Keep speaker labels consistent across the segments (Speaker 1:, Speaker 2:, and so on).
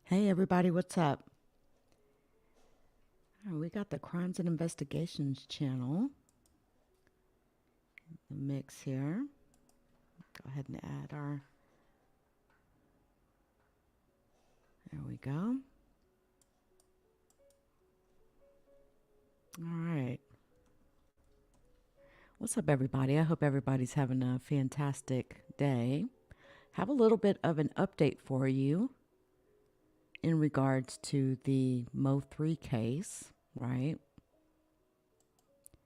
Speaker 1: Hey everybody, what's up? We got the Crimes and Investigations channel, the mix here. Go ahead and add our. There we go. All right. What's up, everybody? I hope everybody's having a fantastic day. Have a little bit of an update for you in regards to the Moe3 case, right?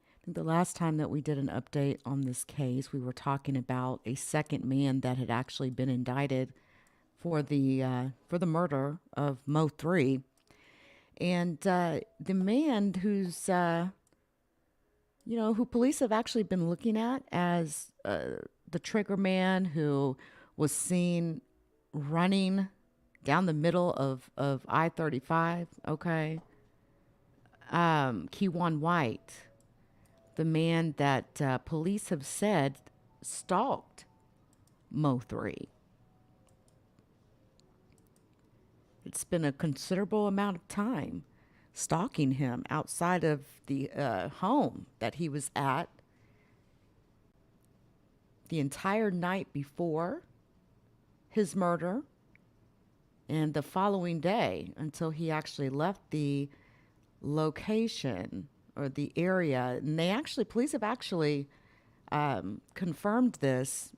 Speaker 1: I think the last time that we did an update on this case, we were talking about a second man that had actually been indicted for the murder of Moe3, and the man who police have actually been looking at as the trigger man who was seen running down the middle of I-35. Okay, Kewon White, the man that police have said stalked Moe3. It's been a considerable amount of time stalking him outside of the home that he was at the entire night before his murder and the following day until he actually left the location or the area. And police have actually confirmed this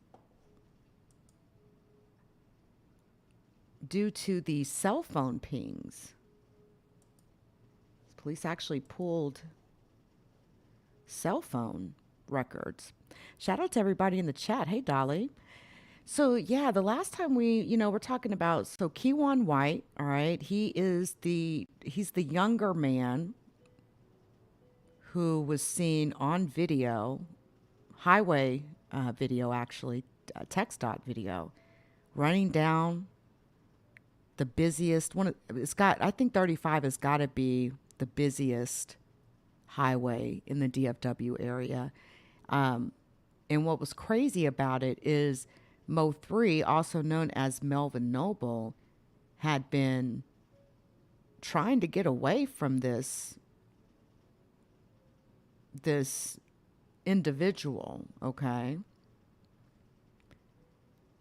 Speaker 1: due to the cell phone pings. Police actually pulled cell phone records. Shout out to everybody in the chat. Hey, Dolly. So, yeah, the last time we're talking about, so Kewon White, all right, he's the younger man who was seen on video, highway video, actually, text dot video, running down the busiest one. I think 35 has got to be the busiest highway in the DFW area. And what was crazy about it is Moe3, also known as Melvin Noble, had been trying to get away from this individual, okay?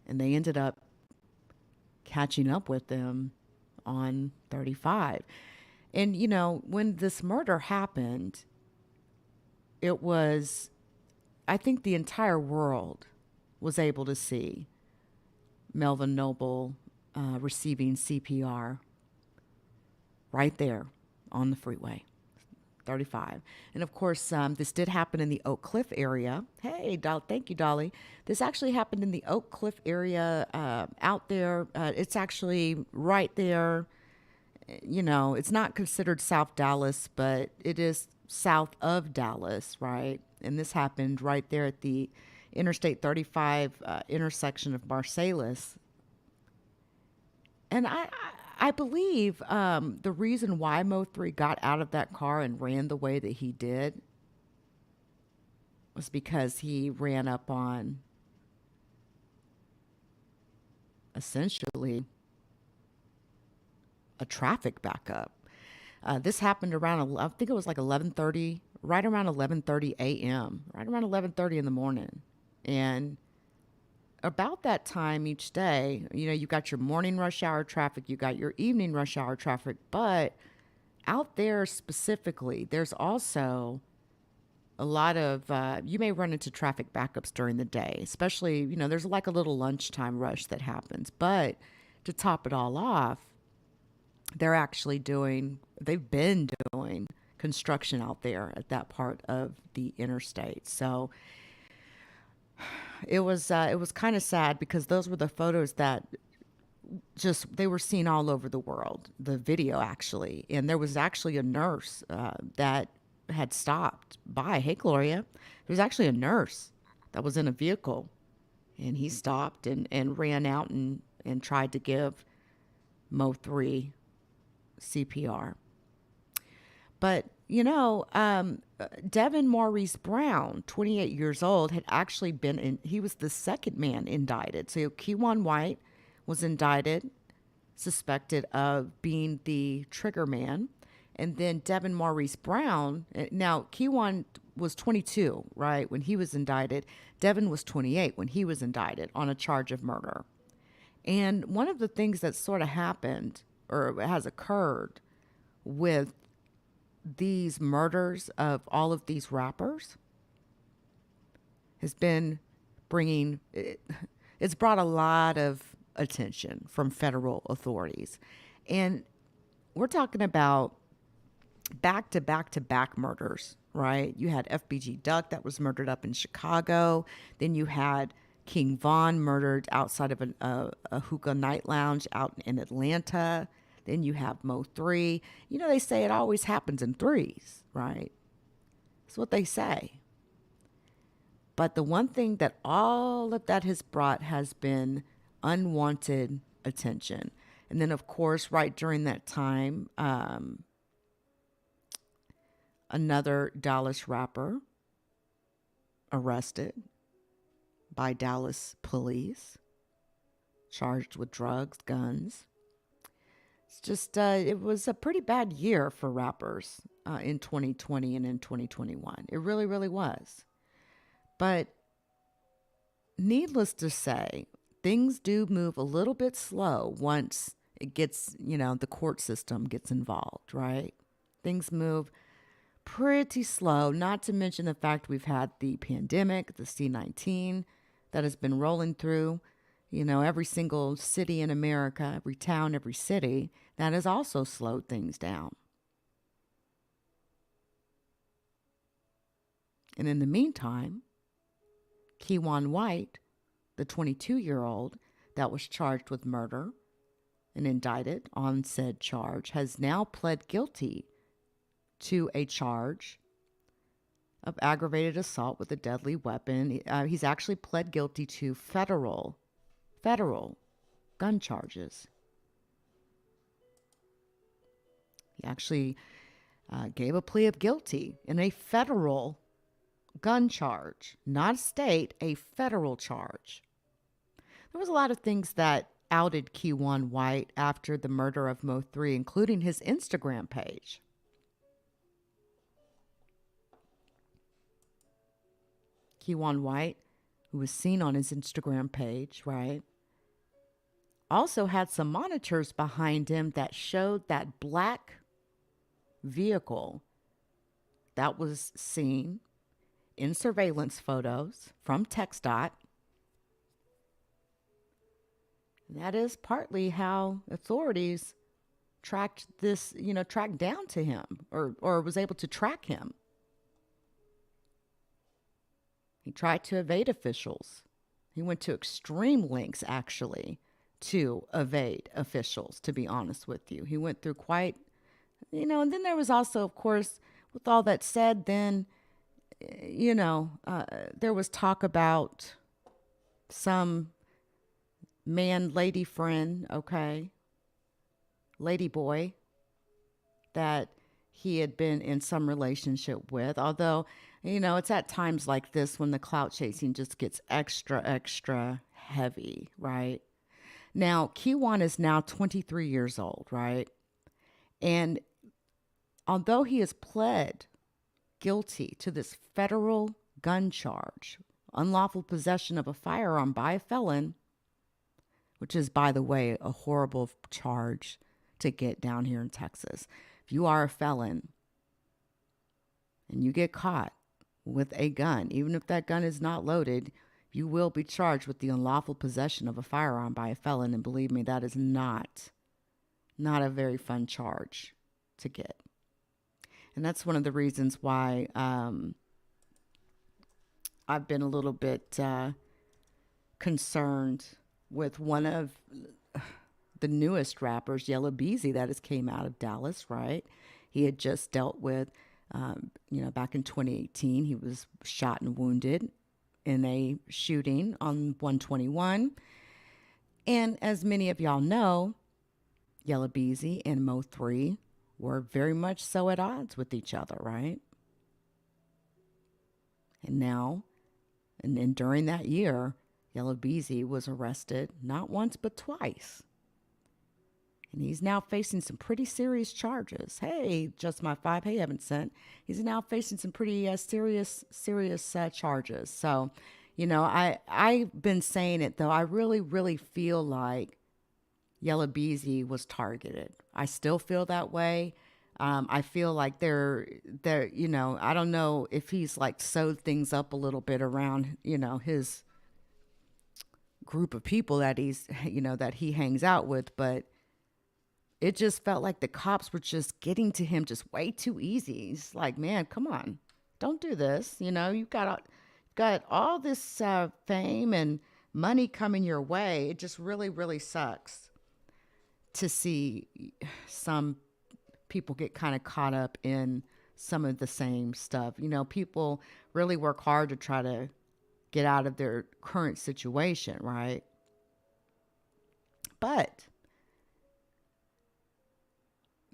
Speaker 1: And they ended up catching up with them on 35. And, when this murder happened, I think the entire world was able to see Melvin Noble receiving CPR right there on the freeway, 35. And of course, this did happen in the Oak Cliff area. Hey, thank you, Dolly. This actually happened in the Oak Cliff area out there. It's actually right there. It's not considered South Dallas, but it is south of Dallas, right? And this happened right there at the Interstate 35 intersection of Marsalis. And I believe the reason why Moe3 got out of that car and ran the way that he did was because he ran up on essentially a traffic backup. This happened around, I think it was like 11:30, right around 11:30 a.m., right around 11:30 in the morning. And about that time each day, you got your morning rush hour traffic, you got your evening rush hour traffic, but out there specifically, there's also a lot of, you may run into traffic backups during the day, especially, there's like a little lunchtime rush that happens. But to top it all off, they've been doing construction out there at that part of the interstate. So it was kind of sad because those were the photos that they were seen all over the world, the video actually. And there was actually a nurse that had stopped by. Hey, Gloria. There was actually a nurse that was in a vehicle, and he stopped and ran out and tried to give Moe3 CPR. But, Devin Maurice Brown, 28 years old, had actually he was the second man indicted. So Kewon White was indicted suspected of being the trigger man. And then Devin Maurice Brown. Now, Kewon was 22, right, when he was indicted. Devin was 28 when he was indicted on a charge of murder. And one of the things that sort of happened or has occurred with these murders of all of these rappers has been it's brought a lot of attention from federal authorities. And we're talking about back to back to back murders, right? You had FBG Duck that was murdered up in Chicago. Then you had King Von murdered outside of a hookah night lounge out in Atlanta. Then you have Moe3. You know, they say it always happens in threes, right? That's what they say. But the one thing that all of that has brought has been unwanted attention. And then, of course, right during that time, another Dallas rapper arrested by Dallas police, charged with drugs, guns. It's just, it was a pretty bad year for rappers in 2020 and in 2021. It really, really was. But needless to say, things do move a little bit slow once it gets, the court system gets involved, right? Things move pretty slow, not to mention the fact we've had the pandemic, the C-19 that has been rolling through, every single city in America, every town, every city, that has also slowed things down. And in the meantime, Kewon White, the 22-year-old that was charged with murder and indicted on said charge, has now pled guilty to a charge of aggravated assault with a deadly weapon. He's actually pled guilty to federal gun charges. He actually gave a plea of guilty in a federal gun charge, not a state, a federal charge. There was a lot of things that outed Kewon White after the murder of Moe3, including his Instagram page. Kewon White, who was seen on his Instagram page, right, also had some monitors behind him that showed that black vehicle that was seen in surveillance photos from TxDOT. And that is partly how authorities tracked down to him or was able to track him. He tried to evade officials. He went to extreme lengths, actually, to evade officials, to be honest with you. He went through quite, and then there was also, of course, with all that said, then, there was talk about some lady friend, lady boy, that he had been in some relationship with. Although, it's at times like this when the clout chasing just gets extra, extra heavy, right? Now, Kewon is now 23 years old, right? And although he has pled guilty to this federal gun charge, unlawful possession of a firearm by a felon, which is, by the way, a horrible charge to get down here in Texas. If you are a felon and you get caught with a gun, even if that gun is not loaded, you will be charged with the unlawful possession of a firearm by a felon. And believe me, that is not a very fun charge to get. And that's one of the reasons why I've been a little bit concerned with one of the newest rappers, Yella Beezy, that has came out of Dallas, right? He had just dealt with, back in 2018, he was shot and wounded in a shooting on 121. And as many of y'all know, Yella Beezy and Moe3 were very much so at odds with each other, right? And now, and then during that year, Yella Beezy was arrested not once but twice And he's now facing some pretty serious charges. Hey, just my five. Hey, haven't sent. He's now facing some pretty serious charges. So, I've been saying it though. I really feel like Yellow Beezy was targeted. I still feel that way. I feel like I don't know if he's like sewed things up a little bit around, his group of people that that he hangs out with, but it just felt like the cops were just getting to him just way too easy. It's like, man, come on, don't do this. You've got all this fame and money coming your way. It just really sucks to see some people get kind of caught up in some of the same stuff. People really work hard to try to get out of their current situation, right? But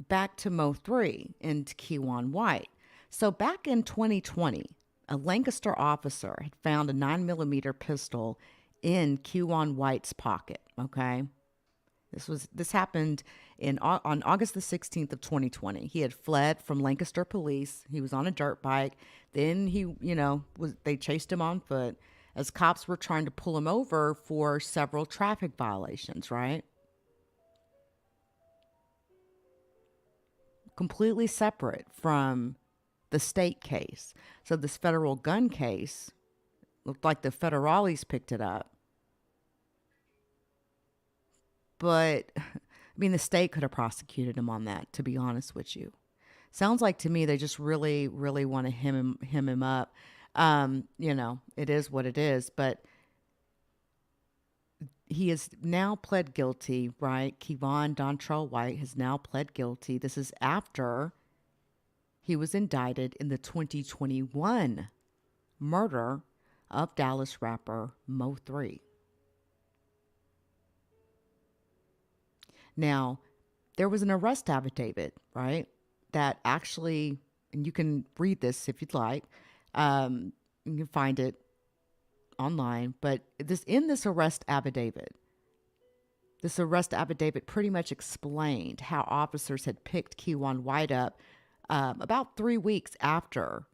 Speaker 1: back to Moe3 and Kewon White. So back in 2020, a Lancaster officer had found a 9mm pistol in Kewon White's pocket. Okay. This happened on August the 16th of 2020. He had fled from Lancaster police. He was on a dirt bike. Then they chased him on foot as cops were trying to pull him over for several traffic violations, right? Completely separate from the state case. So this federal gun case looked like the federales picked it up. But, I mean, the state could have prosecuted him on that, to be honest with you. Sounds like to me they just really want to hem him up. It is what it is. But he has now pled guilty, right? Kewon Dontrell White has now pled guilty. This is after he was indicted in the 2021 murder of Dallas rapper Moe3. Now, there was an arrest affidavit, right? That actually, and you can read this if you'd like. You can find it online. But in this arrest affidavit pretty much explained how officers had picked Kewon White up about 3 weeks after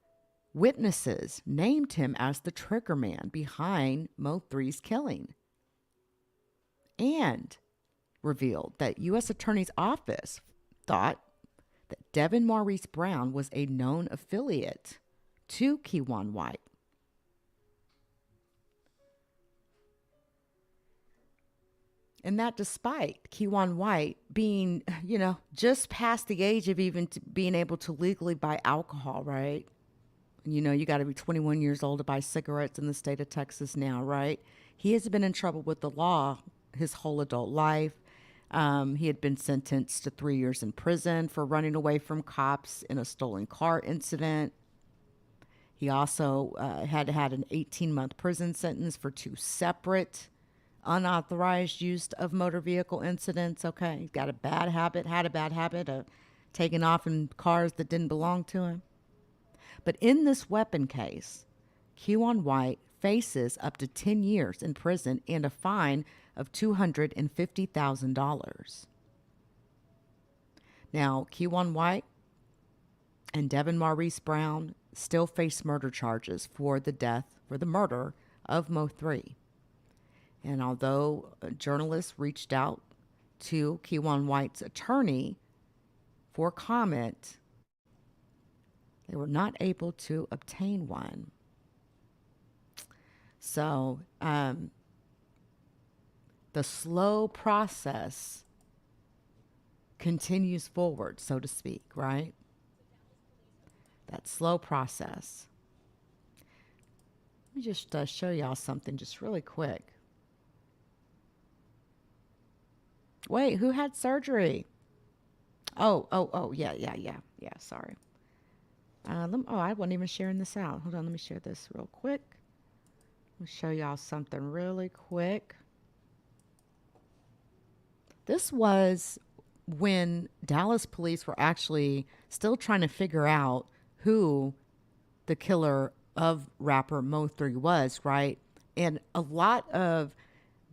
Speaker 1: witnesses named him as the trigger man behind Moe3's killing, and revealed that U.S. Attorney's Office thought that Devin Maurice Brown was a known affiliate to Kewon White. And that despite Kewon White being, just past the age of even being able to legally buy alcohol, right? You got to be 21 years old to buy cigarettes in the state of Texas now, right? He has been in trouble with the law his whole adult life. He had been sentenced to 3 years in prison for running away from cops in a stolen car incident. He also had an 18-month prison sentence for 2 separate unauthorized use of motor vehicle incidents. Okay, he's got had a bad habit of taking off in cars that didn't belong to him. But in this weapon case, Kewon White faces up to 10 years in prison and a fine of $250,000. Now, Kewon White and Devin Maurice Brown still face murder charges for the murder of Moe3. And although journalists reached out to Kewon White's attorney for comment, they were not able to obtain one. So, the slow process continues forward, so to speak, right? That slow process. Let me just show y'all something just really quick. Wait, who had surgery? Oh, yeah, sorry. I wasn't even sharing this out. Hold on, let me share this real quick. I'll show y'all something really quick. This was when Dallas police were actually still trying to figure out who the killer of rapper Moe3 was, right? And a lot of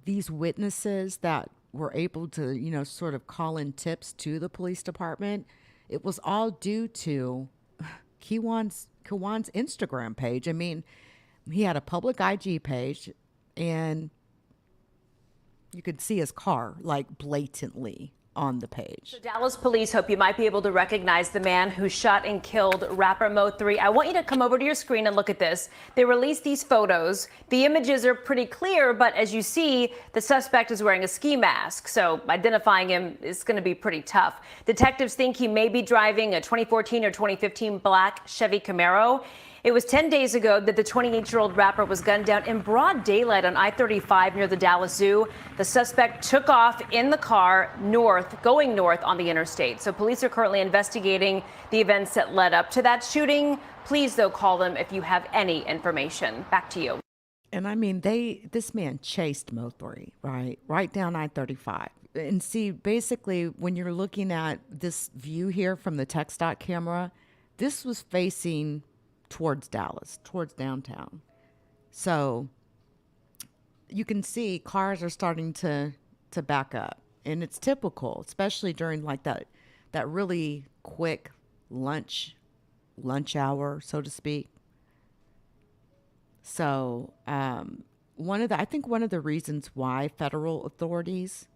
Speaker 1: these witnesses that were able to, sort of call in tips to the police department, it was all due to Kewon's Instagram page. I mean, he had a public IG page, and you could see his car like blatantly on the page.
Speaker 2: So Dallas police hope you might be able to recognize the man who shot and killed rapper Moe3. I want you to come over to your screen and look at this. They released these photos. The images are pretty clear, but as you see, the suspect is wearing a ski mask. So identifying him is going to be pretty tough. Detectives think he may be driving a 2014 or 2015 black Chevy Camaro. It was 10 days ago that the 28-year-old rapper was gunned down in broad daylight on I-35 near the Dallas Zoo. The suspect took off in the car going north on the interstate. So police are currently investigating the events that led up to that shooting. Please, though, call them if you have any information. Back to you.
Speaker 1: And I mean, this man chased Moe3, right down I-35. And see, basically, when you're looking at this view here from the tech stock camera, this was facing towards Dallas, towards downtown. So you can see cars are starting to back up, and it's typical, especially during like that really quick lunch hour, so to speak. So I think one of the reasons why federal authorities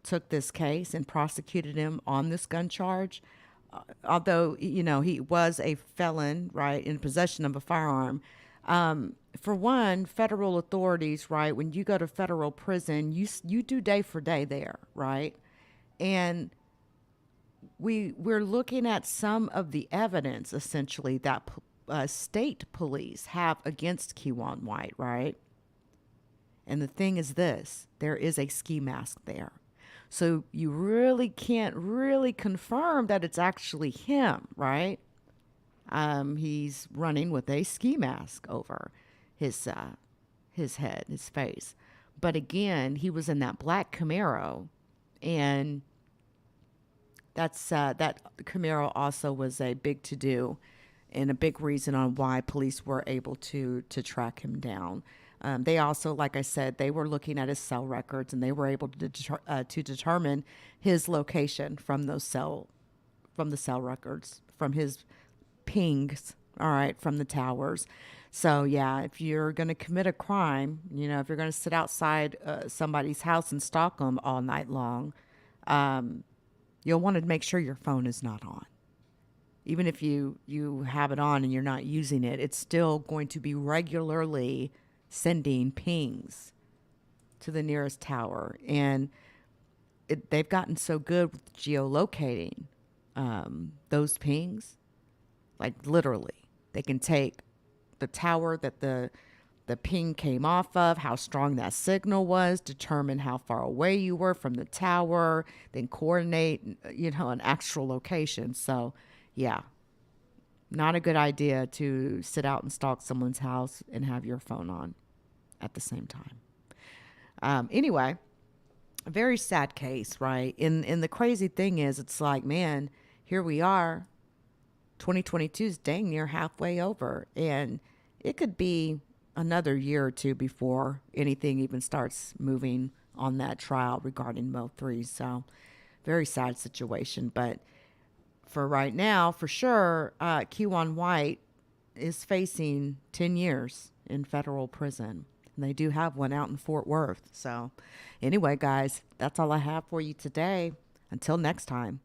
Speaker 1: took this case and prosecuted him on this gun charge, although, he was a felon, right, in possession of a firearm. For one, federal authorities, right, when you go to federal prison, you do day for day there, right? And we're looking at some of the evidence, essentially, that state police have against Kewon White, right? And the thing is this, there is a ski mask there. So you really can't really confirm that it's actually him, right? He's running with a ski mask over his head, his face. But again, he was in that black Camaro, and that Camaro also was a big to-do and a big reason on why police were able to track him down. They also, like I said, they were looking at his cell records, and they were able to determine his location from the cell records, from his pings, all right, from the towers. So yeah, if you're going to commit a crime, if you're going to sit outside somebody's house and stalk them all night long, you'll want to make sure your phone is not on. Even if you have it on and you're not using it, it's still going to be regularly sending pings to the nearest tower. And they've gotten so good with geolocating those pings, like literally, they can take the tower that the ping came off of, how strong that signal was, determine how far away you were from the tower, then coordinate, an actual location. So, yeah, not a good idea to sit out and stalk someone's house and have your phone on at the same time. Anyway, a very sad case, right? And the crazy thing is, it's like, man, here we are. 2022 is dang near halfway over, and it could be another year or two before anything even starts moving on that trial regarding Moe3. So very sad situation. But for right now, for sure, Kewon White is facing 10 years in federal prison. And they do have one out in Fort Worth. So anyway, guys, that's all I have for you today. Until next time.